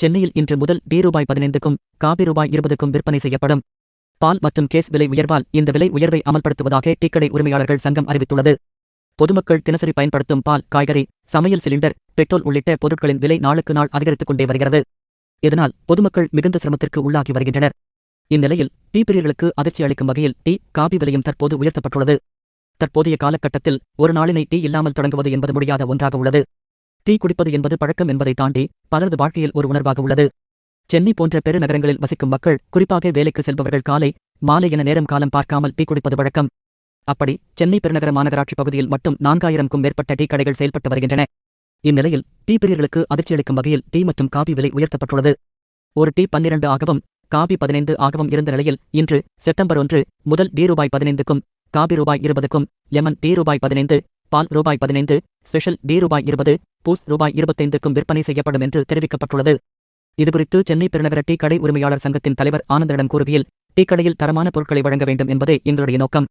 சென்னையில் இன்று முதல் டீ ரூபாய் 15க்கும் காபி ரூபாய் 20க்கும் விற்பனை செய்யப்படும். பால் மற்றும் கேஸ் விலை உயர்வால் இந்த விலை உயர்வை அமல்படுத்துவதாக டீக்கடை உரிமையாளர்கள் சங்கம் அறிவித்துள்ளது. பொதுமக்கள் தினசரி பயன்படுத்தும் பால், காய்கறி, சமையல் சிலிண்டர், பெட்ரோல் உள்ளிட்ட பொருட்களின் விலை நாளுக்கு நாள் அதிகரித்துக் கொண்டே வருகிறது. இதனால் பொதுமக்கள் மிகுந்த சிரமத்திற்கு உள்ளாகி வருகின்றனர். இந்நிலையில் டீ பிரியர்களுக்கு அதிர்ச்சி அளிக்கும் வகையில் டீ, காபி விலையும் தற்போது உயர்த்தப்பட்டுள்ளது. தற்போதைய காலகட்டத்தில் ஒரு நாளினை டீ இல்லாமல் தொடங்குவது என்பது முடியாத ஒன்றாக உள்ளது. டீ குடிப்பது என்பது பழக்கம் என்பதை தாண்டி பலரது வாழ்க்கையில் ஒரு உணர்வாக உள்ளது. சென்னை போன்ற பெருநகரங்களில் வசிக்கும் மக்கள், குறிப்பாக வேலைக்கு செல்பவர்கள் காலை, மாலை என நேரம் காலம் பார்க்காமல் டீ குடிப்பது வழக்கம். அப்படி சென்னை பெருநகர மாநகராட்சி பகுதியில் மட்டும் 4000க்கும் மேற்பட்ட டீ கடைகள் செயல்பட்டு வருகின்றன. இந்நிலையில் டீ பிரியர்களுக்கு அதிர்ச்சியளிக்கும் வகையில் டீ மற்றும் காபி விலை உயர்த்தப்பட்டுள்ளது. ஒரு டீ 12 ஆகவும் காபி 15 ஆகவும் இருந்த நிலையில் இன்று செப்டம்பர் 1 முதல் டீ ரூபாய் 15க்கும் காபி ரூபாய் 20க்கும், லெமன் டீ ரூபாய் 15, பால் ரூபாய் 15, ஸ்பெஷல் டீ ரூபாய் 20, பூஸ் ரூபாய் 25க்கும் விற்பனை செய்யப்படும் என்று தெரிவிக்கப்பட்டுள்ளது. இதுகுறித்து சென்னை பெருநகர டீ கடை உரிமையாளர் சங்கத்தின் தலைவர் ஆனந்தனிடம் கூறுகையில், டீ கடையில் தரமான பொருட்களை வழங்க வேண்டும் என்பதே எங்களுடைய நோக்கம்.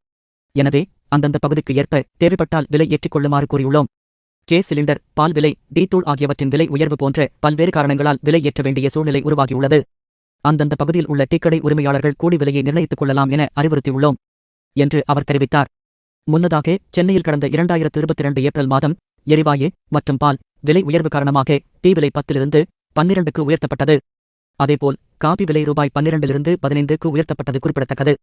எனவே அந்தந்த பகுதிக்கு ஏற்ப தேவைப்பட்டால் விலை ஏற்றிக் கொள்ளுமாறு கூறியுள்ளோம். கேஸ் சிலிண்டர், பால் விலை, டீ தூள் ஆகியவற்றின் விலை உயர்வு போன்ற பல்வேறு காரணங்களால் விலை ஏற்ற வேண்டிய சூழ்நிலை உருவாகியுள்ளது. அந்தந்த பகுதியில் உள்ள டீக்கடை உரிமையாளர்கள் கூடி விலையை நிர்ணயித்துக் கொள்ளலாம் என அறிவுறுத்தியுள்ளோம் என்று அவர் தெரிவித்தார். முன்னதாக சென்னையில் கடந்த 2022 ஏப்ரல் மாதம் எரிவாயு மற்றும் பால் விலை உயர்வு காரணமாக டீ விலை 10லிருந்து 12க்கு உயர்த்தப்பட்டது. அதேபோல் காபி விலை ரூபாய் 12லிருந்து 15க்கு உயர்த்தப்பட்டது குறிப்பிடத்தக்கது.